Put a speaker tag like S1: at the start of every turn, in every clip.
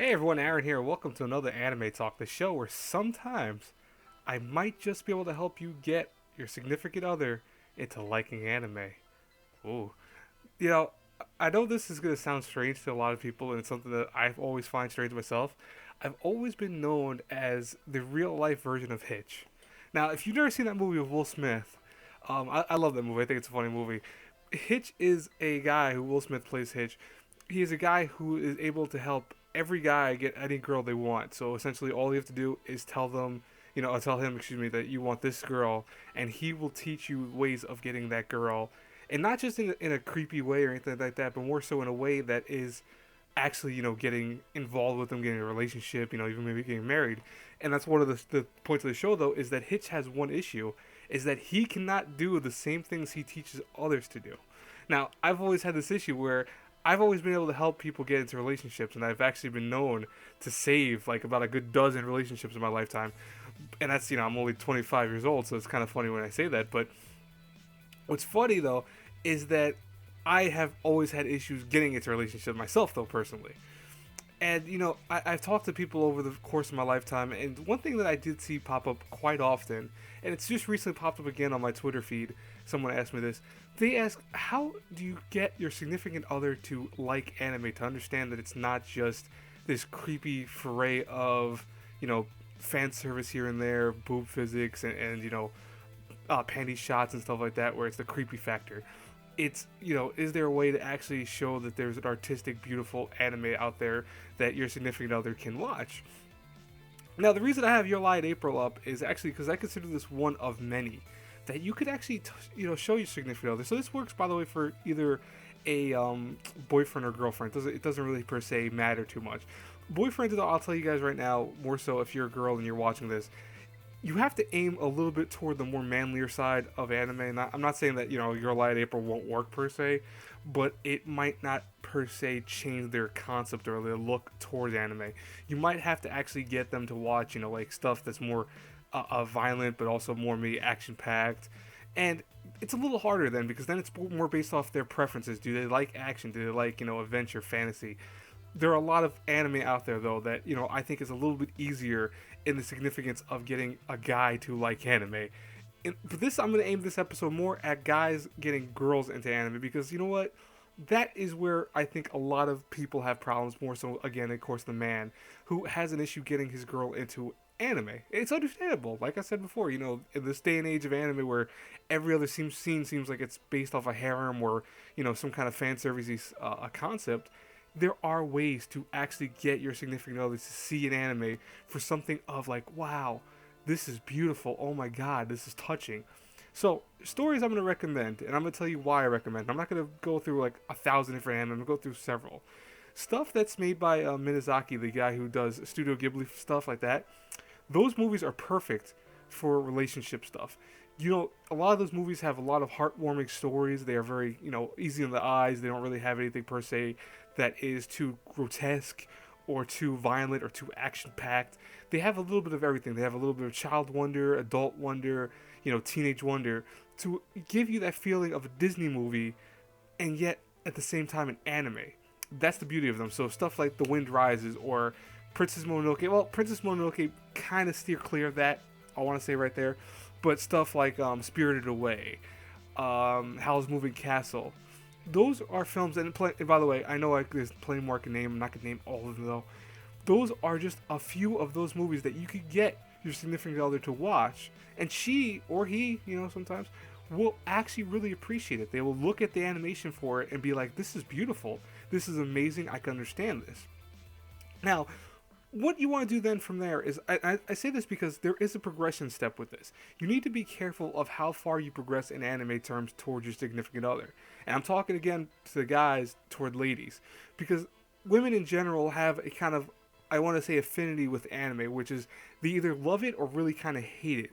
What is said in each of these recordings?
S1: Hey everyone, Aaron here. Welcome to another Anime Talk, the show where sometimes I might just be able to help you get your significant other into liking anime. Ooh. You know, I know this is going to sound strange to a lot of people, and it's something that I've always find strange myself. I've always been known as the real life version of Hitch. Now, if you've never seen that movie with Will Smith, I love that movie. I think it's a funny movie. Hitch is a guy who Will Smith plays Hitch. He is a guy who is able to help every guy get any girl they want. So essentially, all you have to do is tell them, tell him, excuse me, that you want this girl, and he will teach you ways of getting that girl, and not just in a creepy way or anything like that, but more so in a way that is actually, getting involved with them, getting a relationship, even maybe getting married. And that's one of the points of the show, though, is that Hitch has one issue, is that he cannot do the same things he teaches others to do. Now, I've always had this issue where I've always been able to help people get into relationships, and I've actually been known to save like about a good dozen relationships in my lifetime. And that's, I'm only 25 years old, so it's kind of funny when I say that. But what's funny though is that I have always had issues getting into relationships myself, though, personally. And I've talked to people over the course of my lifetime, and one thing that I did see pop up quite often, and it's just recently popped up again on my Twitter feed. Someone asked me this. They ask, "How do you get your significant other to like anime, to understand that it's not just this creepy foray of you know fan service here and there, boob physics, and panty shots and stuff like that, where it's the creepy factor?" It's, is there a way to actually show that there's an artistic, beautiful anime out there that your significant other can watch? Now, the reason I have Your Lie in April up is actually because I consider this one of many that you could actually, show your significant other. So this works, by the way, for either a boyfriend or girlfriend. It doesn't really per se matter too much. Boyfriend, though, I'll tell you guys right now, more so if you're a girl and you're watching this, you have to aim a little bit toward the more manlier side of anime. I'm not saying that Your Light April won't work per se, but it might not per se change their concept or their look towards anime. You might have to actually get them to watch like stuff that's more violent, but also more maybe action packed, and it's a little harder then because then it's more based off their preferences. Do they like action? Do they like adventure, fantasy? There are a lot of anime out there though that I think is a little bit easier in the significance of getting a guy to like anime. And for this, I'm going to aim this episode more at guys getting girls into anime because you know what? That is where I think a lot of people have problems. More so, again, of course, the man who has an issue getting his girl into anime. It's understandable. Like I said before, in this day and age of anime where every other scene seems like it's based off a harem or some kind of fan service a concept, there are ways to actually get your significant other to see an anime for something of like, wow, this is beautiful. Oh my god, this is touching. So, stories I'm going to recommend, and I'm going to tell you why I recommend. I'm not going to go through like 1,000 different anime, I'm going to go through several. Stuff that's made by Miyazaki, the guy who does Studio Ghibli stuff like that. Those movies are perfect for relationship stuff. A lot of those movies have a lot of heartwarming stories. They are very, easy on the eyes. They don't really have anything per se that is too grotesque or too violent or too action packed. They have a little bit of everything. They have a little bit of child wonder, adult wonder, teenage wonder to give you that feeling of a Disney movie and yet at the same time an anime. That's the beauty of them. So stuff like The Wind Rises or Princess Mononoke. Well, Princess Mononoke kind of steer clear of that. I want to say right there, but stuff like Spirited Away, Howl's Moving Castle. Those are films, and by the way, I know there's plenty more I can name. I'm not gonna name all of them though. Those are just a few of those movies that you could get your significant other to watch, and she or he, sometimes will actually really appreciate it. They will look at the animation for it and be like, "This is beautiful. This is amazing. I can understand this." Now, what you want to do then from there is I say this because there is a progression step with this. You need to be careful of how far you progress in anime terms towards your significant other. And I'm talking again to the guys toward ladies because women in general have a kind of, I want to say, affinity with anime, which is they either love it or really kind of hate it.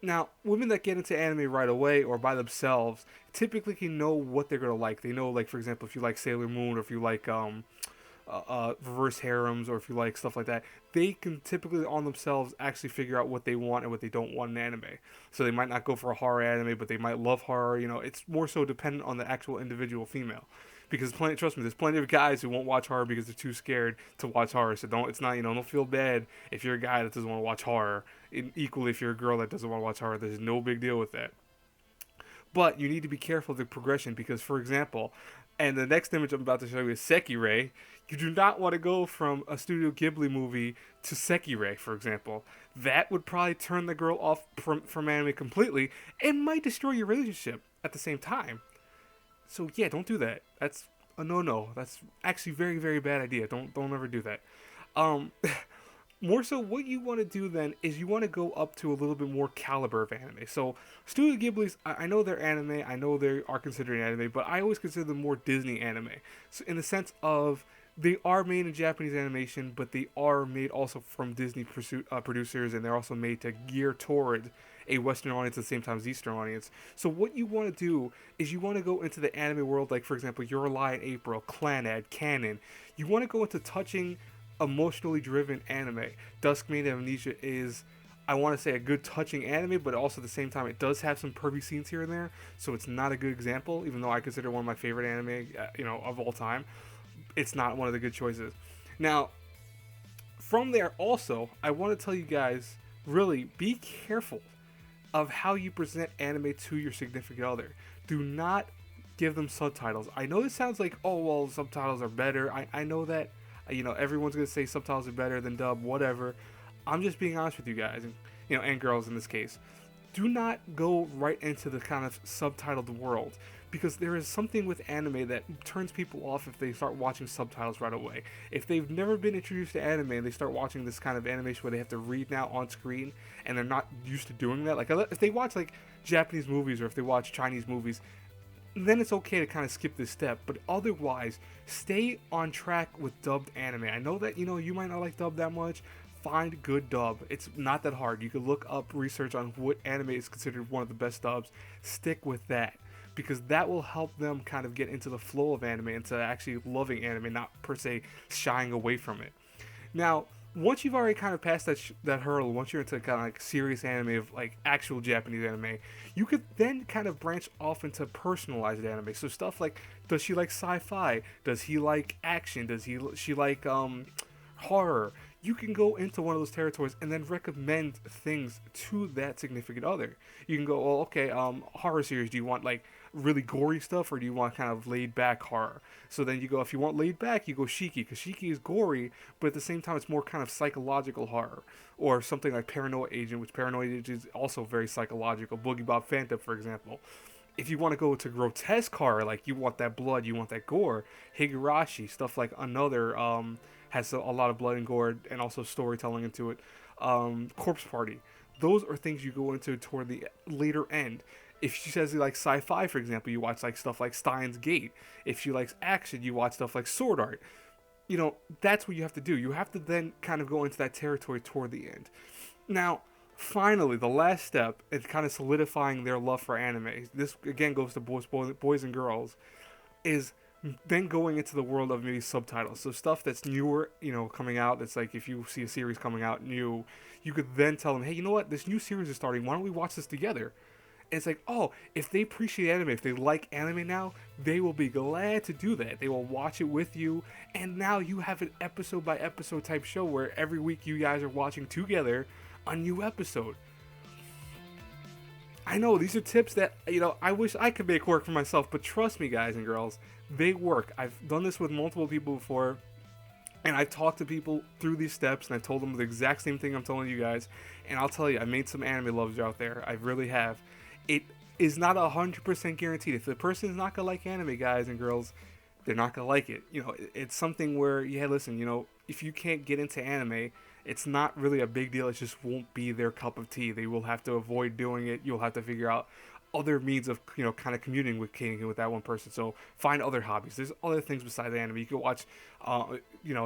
S1: Now, women that get into anime right away or by themselves typically can know what they're gonna like. They know, like, for example, if you like Sailor Moon or if you like reverse harems or if you like stuff like that, they can typically on themselves actually figure out what they want and what they don't want in anime. So they might not go for a horror anime, but they might love horror. It's more so dependent on the actual individual female. because trust me, there's plenty of guys who won't watch horror because they're too scared to watch horror. So it's not, don't feel bad if you're a guy that doesn't want to watch horror. And equally, if you're a girl that doesn't want to watch horror, there's no big deal with that. But you need to be careful of the progression because, for example, and the next image I'm about to show you is Sekirei. You do not want to go from a Studio Ghibli movie to Sekirei, for example. That would probably turn the girl off from anime completely and might destroy your relationship at the same time. So yeah, don't do that. That's a no-no. That's actually very, very bad idea. Don't ever do that. Um, More so, what you want to do then is you want to go up to a little bit more caliber of anime. So, Studio Ghibli's, I know they're anime, I know they are considered anime, but I always consider them more Disney anime. So, in the sense of they are made in Japanese animation, but they are made also from Disney producers, and they're also made to gear toward a Western audience at the same time as Eastern audience. So, what you want to do is you want to go into the anime world, like for example, Your Lie in April, Clannad, Canon. You want to go into touching emotionally driven anime. Dusk Made Amnesia is, I want to say, a good touching anime, but also at the same time it does have some pervy scenes here and there, so it's not a good example. Even though I consider one of my favorite anime, of all time, it's not one of the good choices. Now, from there also, I want to tell you guys, really be careful of how you present anime to your significant other. Do not give them subtitles. I know this sounds like, oh well, subtitles are better. I know that. Everyone's gonna say subtitles are better than dub, whatever. I'm just being honest with you guys, and girls in this case. Do not go right into the kind of subtitled world, because there is something with anime that turns people off if they start watching subtitles right away. If they've never been introduced to anime and they start watching this kind of animation where they have to read now on screen and they're not used to doing that, like if they watch like Japanese movies or if they watch Chinese movies, then it's okay to kind of skip this step. But otherwise, stay on track with dubbed anime. I know that you might not like dub that much. Find good dub. It's not that hard. You can look up research on what anime is considered one of the best dubs. Stick with that, because that will help them kind of get into the flow of anime, into actually loving anime, not per se shying away from it. Now, once you've already kind of passed that hurdle, once you're into kind of like serious anime of like actual Japanese anime, you could then kind of branch off into personalized anime. So stuff like, does she like sci-fi? Does he like action? She like horror? You can go into one of those territories and then recommend things to that significant other. You can go, well, okay, horror series. Do you want like really gory stuff, or do you want kind of laid back horror? So then you go, if you want laid back, you go Shiki, because Shiki is gory, but at the same time it's more kind of psychological horror. Or something like Paranoid Agent, which Paranoid Agent is also very psychological. Boogie Bob Phantom, for example. If you want to go to grotesque horror, like you want that blood, you want that gore, Higurashi, stuff like Another, has a lot of blood and gore and also storytelling into it. Corpse Party. Those are things you go into toward the later end. If she says you like sci-fi, for example, you watch like stuff like Steins Gate. If she likes action, you watch stuff like Sword Art. That's what you have to do. You have to then kind of go into that territory toward the end. Now, finally, the last step in kind of solidifying their love for anime, this again goes to boys and girls, is then going into the world of maybe subtitles. So stuff that's newer, coming out, that's like if you see a series coming out new, you could then tell them, hey, you know what, this new series is starting, why don't we watch this together? And it's like, oh, if they appreciate anime, if they like anime now, they will be glad to do that. They will watch it with you, and now you have an episode by episode type show where every week you guys are watching together a new episode. I know these are tips that, I wish I could make work for myself, but trust me, guys and girls, they work. I've done this with multiple people before, and I've talked to people through these steps, and I told them the exact same thing I'm telling you guys. And I'll tell you, I made some anime lovers out there. I really have. It is not 100% guaranteed. If the person is not gonna like anime, guys and girls, they're not gonna like it. It's something where, yeah, listen, if you can't get into anime, it's not really a big deal. It just won't be their cup of tea. They will have to avoid doing it. You'll have to figure out other means of kind of communing with that one person. So find other hobbies. There's other things besides anime. You can watch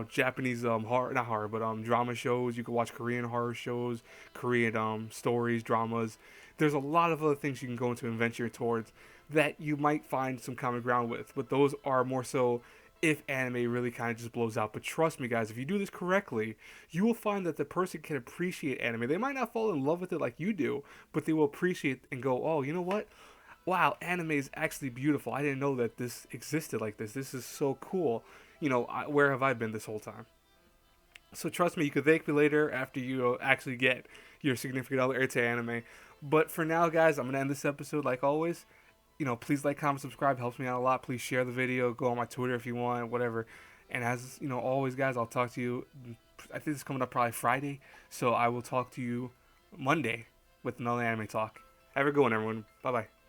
S1: Japanese horror, not horror, but drama shows. You can watch Korean horror shows, Korean stories, dramas. There's a lot of other things you can go into and venture towards that you might find some common ground with, but those are more so if anime really kind of just blows out. But trust me, guys, if you do this correctly, you will find that the person can appreciate anime. They might not fall in love with it like you do, but they will appreciate and go, oh, you know what? wow, anime is actually beautiful. I didn't know that this existed like this. This is so cool. Where have I been this whole time? So trust me, you could thank me later after you actually get your significant other into anime. But for now, guys, I'm gonna end this episode like always. Please like, comment, subscribe. Helps me out a lot. Please share the video. Go on my Twitter if you want, whatever. And as always, guys, I'll talk to you. I think it's coming up probably Friday, so I will talk to you Monday with another anime talk. Have a good one, everyone. Bye bye.